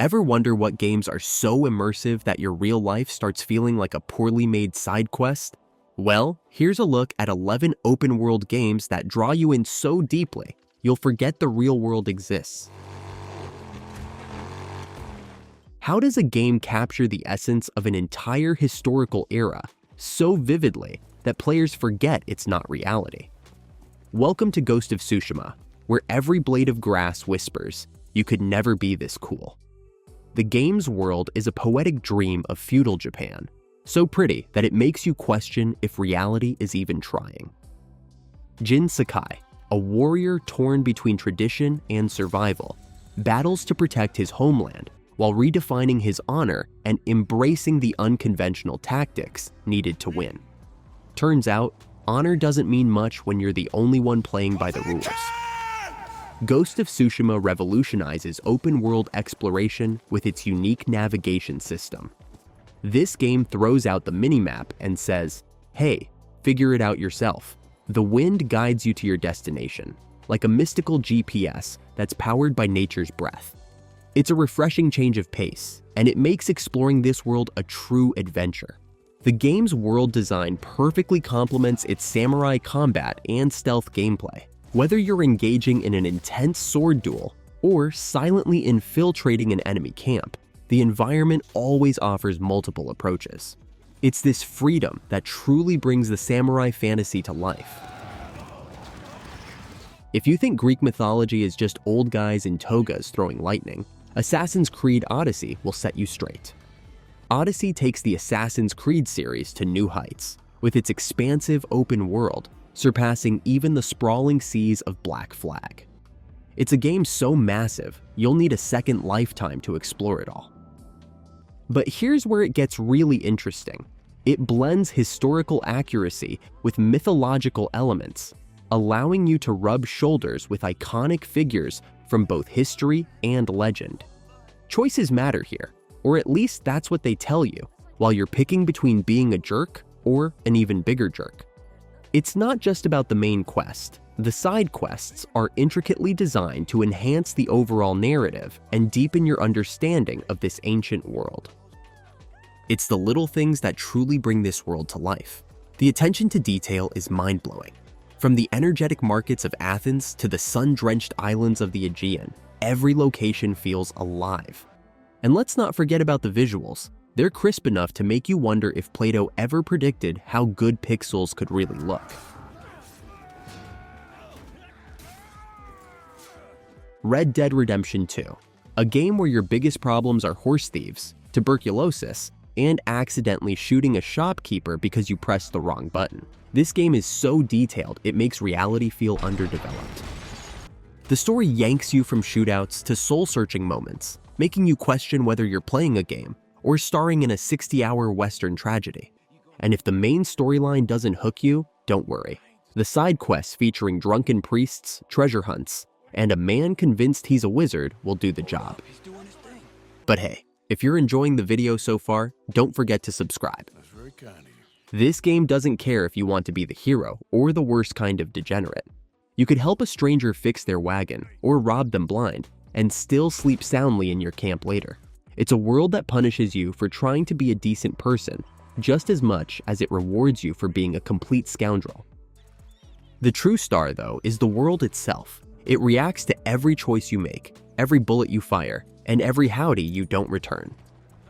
Ever wonder what games are so immersive that your real life starts feeling like a poorly made side quest? Well, here's a look at 11 open-world games that draw you in so deeply, you'll forget the real world exists. How does a game capture the essence of an entire historical era so vividly that players forget it's not reality? Welcome to Ghost of Tsushima, where every blade of grass whispers, "You could never be this cool." The game's world is a poetic dream of feudal Japan, so pretty that it makes you question if reality is even trying. Jin Sakai, a warrior torn between tradition and survival, battles to protect his homeland while redefining his honor and embracing the unconventional tactics needed to win. Turns out, honor doesn't mean much when you're the only one playing by the rules. Ghost of Tsushima revolutionizes open-world exploration with its unique navigation system. This game throws out the minimap and says, "Hey, figure it out yourself." The wind guides you to your destination, like a mystical GPS that's powered by nature's breath. It's a refreshing change of pace, and it makes exploring this world a true adventure. The game's world design perfectly complements its samurai combat and stealth gameplay. Whether you're engaging in an intense sword duel or silently infiltrating an enemy camp, the environment always offers multiple approaches. It's this freedom that truly brings the samurai fantasy to life. If you think Greek mythology is just old guys in togas throwing lightning, Assassin's Creed Odyssey will set you straight. Odyssey takes the Assassin's Creed series to new heights, with its expansive open world surpassing even the sprawling seas of Black Flag. It's a game so massive, you'll need a second lifetime to explore it all. But here's where it gets really interesting. It blends historical accuracy with mythological elements, allowing you to rub shoulders with iconic figures from both history and legend. Choices matter here, or at least that's what they tell you, while you're picking between being a jerk or an even bigger jerk. It's not just about the main quest. The side quests are intricately designed to enhance the overall narrative and deepen your understanding of this ancient world. It's the little things that truly bring this world to life. The attention to detail is mind-blowing. From the energetic markets of Athens to the sun-drenched islands of the Aegean, every location feels alive. And let's not forget about the visuals. They're crisp enough to make you wonder if Plato ever predicted how good pixels could really look. Red Dead Redemption 2, a game where your biggest problems are horse thieves, tuberculosis, and accidentally shooting a shopkeeper because you pressed the wrong button. This game is so detailed, it makes reality feel underdeveloped. The story yanks you from shootouts to soul-searching moments, making you question whether you're playing a game or starring in a 60-hour Western tragedy. And if the main storyline doesn't hook you, don't worry. The side quests featuring drunken priests, treasure hunts, and a man convinced he's a wizard will do the job. But hey, if you're enjoying the video so far, don't forget to subscribe. This game doesn't care if you want to be the hero or the worst kind of degenerate. You could help a stranger fix their wagon or rob them blind and still sleep soundly in your camp later. It's a world that punishes you for trying to be a decent person just as much as it rewards you for being a complete scoundrel. The true star, though, is the world itself. It reacts to every choice you make, every bullet you fire, and every howdy you don't return.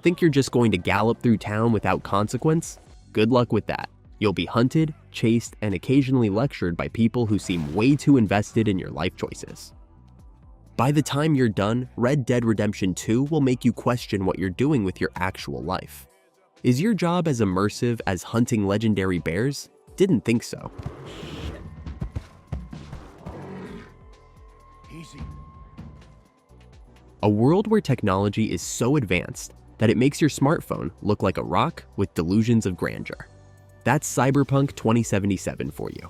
Think you're just going to gallop through town without consequence? Good luck with that. You'll be hunted, chased, and occasionally lectured by people who seem way too invested in your life choices. By the time you're done, Red Dead Redemption 2 will make you question what you're doing with your actual life. Is your job as immersive as hunting legendary bears? Didn't think so. A world where technology is so advanced that it makes your smartphone look like a rock with delusions of grandeur. That's Cyberpunk 2077 for you.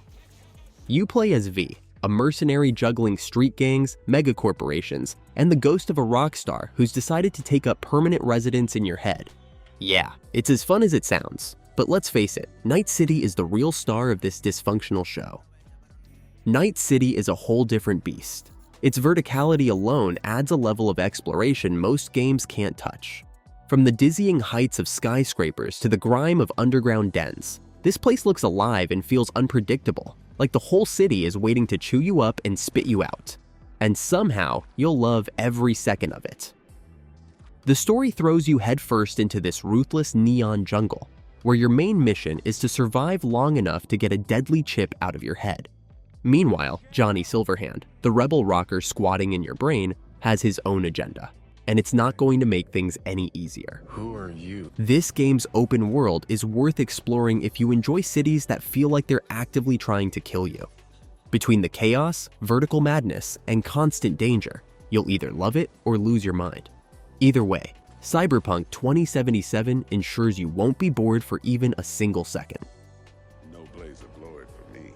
You play as V, a mercenary juggling street gangs, megacorporations, and the ghost of a rock star who's decided to take up permanent residence in your head. Yeah, it's as fun as it sounds, but let's face it, Night City is the real star of this dysfunctional show. Night City is a whole different beast. Its verticality alone adds a level of exploration most games can't touch. From the dizzying heights of skyscrapers to the grime of underground dens, this place looks alive and feels unpredictable, like the whole city is waiting to chew you up and spit you out. And somehow, you'll love every second of it. The story throws you headfirst into this ruthless neon jungle, where your main mission is to survive long enough to get a deadly chip out of your head. Meanwhile, Johnny Silverhand, the rebel rocker squatting in your brain, has his own agenda, and it's not going to make things any easier. Who are you? This game's open world is worth exploring if you enjoy cities that feel like they're actively trying to kill you. Between the chaos, vertical madness, and constant danger, you'll either love it or lose your mind. Either way, Cyberpunk 2077 ensures you won't be bored for even a single second. No blaze of glory for me.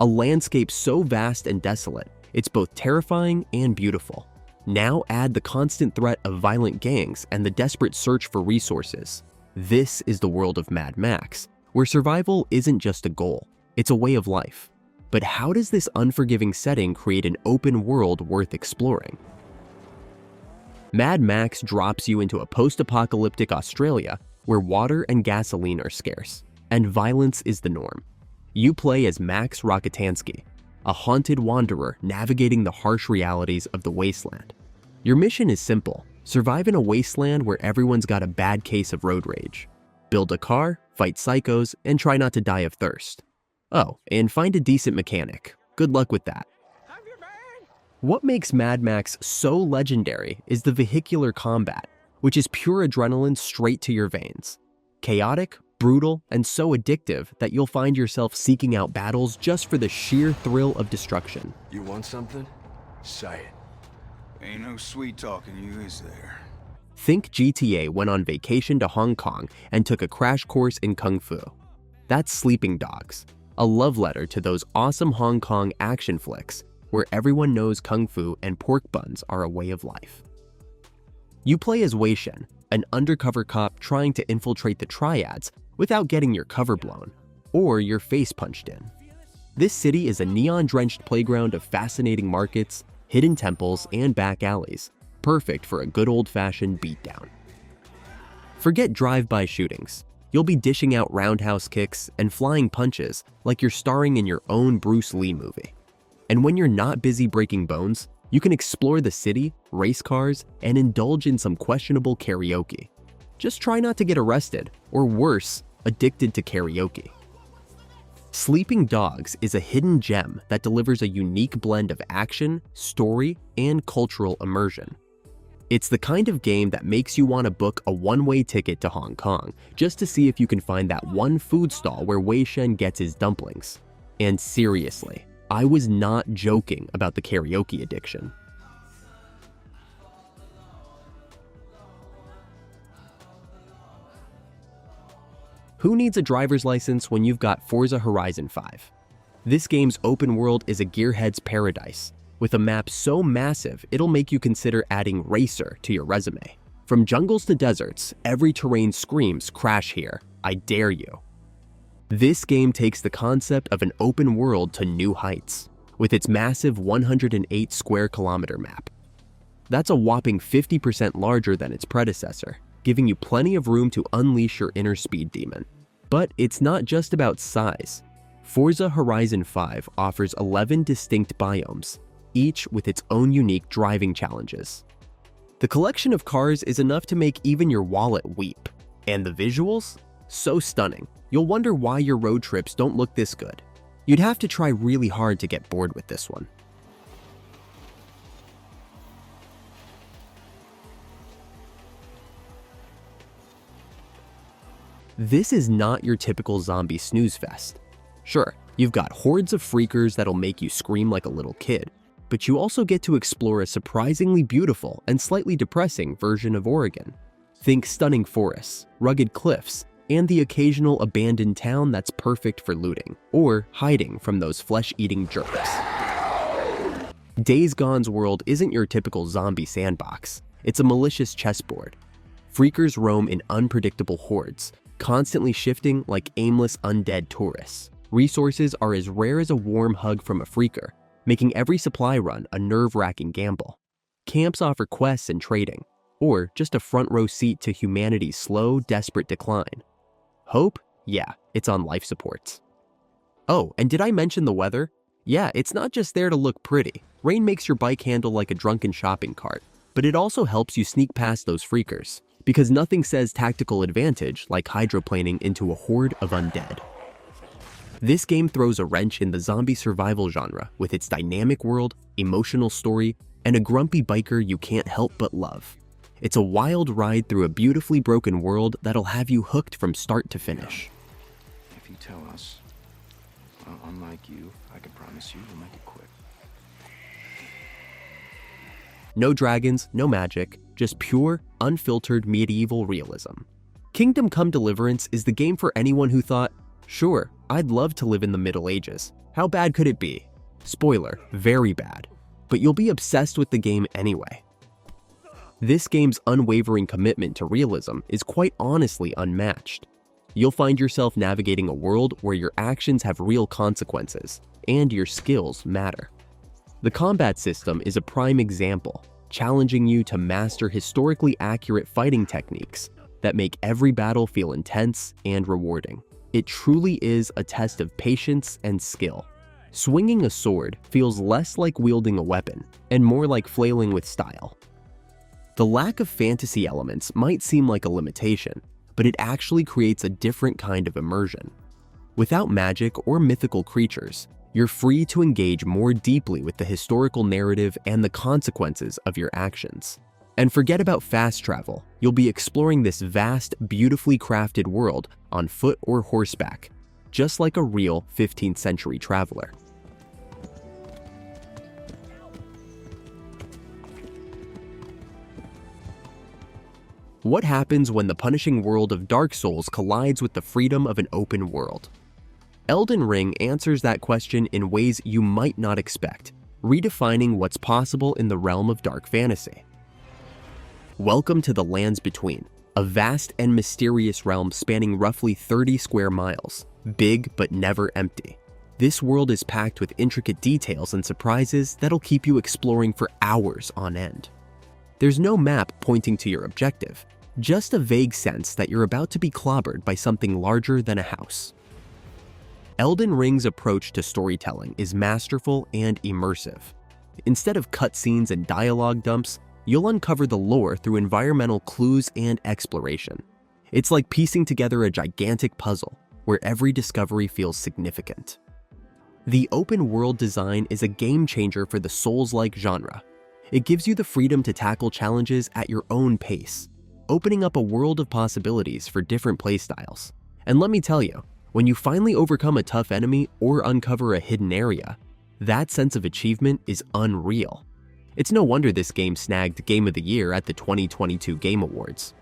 A landscape so vast and desolate, it's both terrifying and beautiful. Now add the constant threat of violent gangs and the desperate search for resources. This is the world of Mad Max, where survival isn't just a goal, it's a way of life. But how does this unforgiving setting create an open world worth exploring? Mad Max drops you into a post-apocalyptic Australia where water and gasoline are scarce, and violence is the norm. You play as Max Rockatansky, a haunted wanderer navigating the harsh realities of the wasteland. Your mission is simple: survive in a wasteland where everyone's got a bad case of road rage. Build a car, fight psychos, and try not to die of thirst. Oh, and find a decent mechanic. Good luck with that. What makes Mad Max so legendary is the vehicular combat, which is pure adrenaline straight to your veins. Chaotic, brutal, and so addictive that you'll find yourself seeking out battles just for the sheer thrill of destruction. You want something? Say it. Ain't no sweet talking you, is there? Think GTA went on vacation to Hong Kong and took a crash course in Kung Fu. That's Sleeping Dogs, a love letter to those awesome Hong Kong action flicks where everyone knows Kung Fu and pork buns are a way of life. You play as Wei Shen, an undercover cop trying to infiltrate the triads without getting your cover blown or your face punched in. This city is a neon-drenched playground of fascinating markets, hidden temples, and back alleys, perfect for a good old-fashioned beatdown. Forget drive-by shootings. You'll be dishing out roundhouse kicks and flying punches like you're starring in your own Bruce Lee movie. And when you're not busy breaking bones, you can explore the city, race cars, and indulge in some questionable karaoke. Just try not to get arrested, or worse, addicted to karaoke. Sleeping Dogs is a hidden gem that delivers a unique blend of action, story, and cultural immersion. It's the kind of game that makes you want to book a one-way ticket to Hong Kong just to see if you can find that one food stall where Wei Shen gets his dumplings. And seriously, I was not joking about the karaoke addiction. Who needs a driver's license when you've got Forza Horizon 5? This game's open world is a gearhead's paradise, with a map so massive it'll make you consider adding Racer to your resume. From jungles to deserts, every terrain screams "Crash here, I dare you." This game takes the concept of an open world to new heights, with its massive 108 square kilometer map. That's a whopping 50% larger than its predecessor, giving you plenty of room to unleash your inner speed demon. But it's not just about size. Forza Horizon 5 offers 11 distinct biomes, each with its own unique driving challenges. The collection of cars is enough to make even your wallet weep. And the visuals? So stunning. You'll wonder why your road trips don't look this good. You'd have to try really hard to get bored with this one. This is not your typical zombie snooze fest. Sure, you've got hordes of freakers that'll make you scream like a little kid, but you also get to explore a surprisingly beautiful and slightly depressing version of Oregon. Think stunning forests, rugged cliffs, and the occasional abandoned town that's perfect for looting or hiding from those flesh-eating jerks. Days Gone's world isn't your typical zombie sandbox. It's a malicious chessboard. Freakers roam in unpredictable hordes, constantly shifting like aimless undead tourists. Resources are as rare as a warm hug from a freaker, making every supply run a nerve-wracking gamble. Camps offer quests and trading, or just a front-row seat to humanity's slow, desperate decline. Hope? Yeah, it's on life supports. Oh, and did I mention the weather? Yeah, it's not just there to look pretty. Rain makes your bike handle like a drunken shopping cart, but it also helps you sneak past those freakers, because nothing says tactical advantage like hydroplaning into a horde of undead. This game throws a wrench in the zombie survival genre with its dynamic world, emotional story, and a grumpy biker you can't help but love. It's a wild ride through a beautifully broken world that'll have you hooked from start to finish. If you tell us, unlike you, I can promise you we'll make it quick. No dragons, no magic, just pure, unfiltered medieval realism. Kingdom Come Deliverance is the game for anyone who thought, sure, I'd love to live in the Middle Ages. How bad could it be? Spoiler, very bad. But you'll be obsessed with the game anyway. This game's unwavering commitment to realism is quite honestly unmatched. You'll find yourself navigating a world where your actions have real consequences, and your skills matter. The combat system is a prime example, challenging you to master historically accurate fighting techniques that make every battle feel intense and rewarding. It truly is a test of patience and skill. Swinging a sword feels less like wielding a weapon and more like flailing with style. The lack of fantasy elements might seem like a limitation, but it actually creates a different kind of immersion. Without magic or mythical creatures, you're free to engage more deeply with the historical narrative and the consequences of your actions. And forget about fast travel. You'll be exploring this vast, beautifully crafted world on foot or horseback, just like a real 15th century traveler. What happens when the punishing world of Dark Souls collides with the freedom of an open world? Elden Ring answers that question in ways you might not expect, redefining what's possible in the realm of dark fantasy. Welcome to the Lands Between, a vast and mysterious realm spanning roughly 30 square miles, big but never empty. This world is packed with intricate details and surprises that'll keep you exploring for hours on end. There's no map pointing to your objective, just a vague sense that you're about to be clobbered by something larger than a house. Elden Ring's approach to storytelling is masterful and immersive. Instead of cutscenes and dialogue dumps, you'll uncover the lore through environmental clues and exploration. It's like piecing together a gigantic puzzle, where every discovery feels significant. The open world design is a game changer for the Souls-like genre. It gives you the freedom to tackle challenges at your own pace, opening up a world of possibilities for different playstyles. And let me tell you, when you finally overcome a tough enemy or uncover a hidden area, that sense of achievement is unreal. It's no wonder this game snagged Game of the Year at the 2022 Game Awards.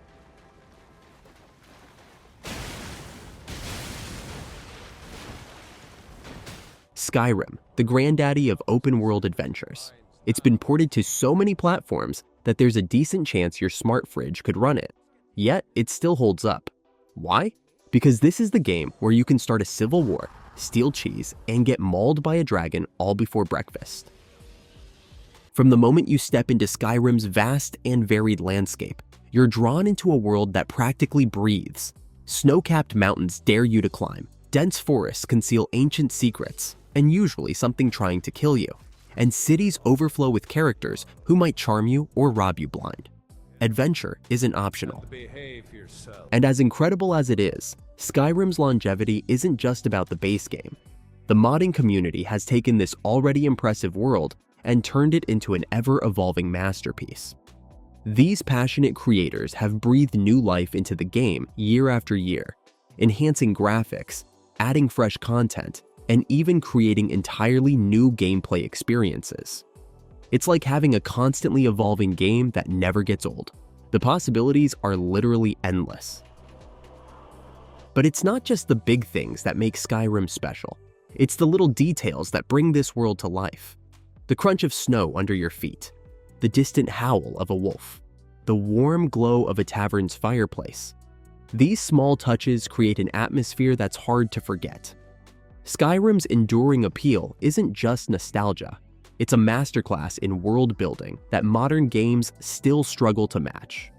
Skyrim, the granddaddy of open-world adventures. It's been ported to so many platforms that there's a decent chance your smart fridge could run it. Yet, it still holds up. Why? Because this is the game where you can start a civil war, steal cheese, and get mauled by a dragon all before breakfast. From the moment you step into Skyrim's vast and varied landscape, you're drawn into a world that practically breathes. Snow-capped mountains dare you to climb, dense forests conceal ancient secrets, and usually something trying to kill you, and cities overflow with characters who might charm you or rob you blind. Adventure isn't optional. And as incredible as it is, Skyrim's longevity isn't just about the base game. The modding community has taken this already impressive world and turned it into an ever-evolving masterpiece. These passionate creators have breathed new life into the game year after year, enhancing graphics, adding fresh content, and even creating entirely new gameplay experiences. It's like having a constantly evolving game that never gets old. The possibilities are literally endless. But it's not just the big things that make Skyrim special. It's the little details that bring this world to life. The crunch of snow under your feet, the distant howl of a wolf, the warm glow of a tavern's fireplace. These small touches create an atmosphere that's hard to forget. Skyrim's enduring appeal isn't just nostalgia. It's a masterclass in world building that modern games still struggle to match.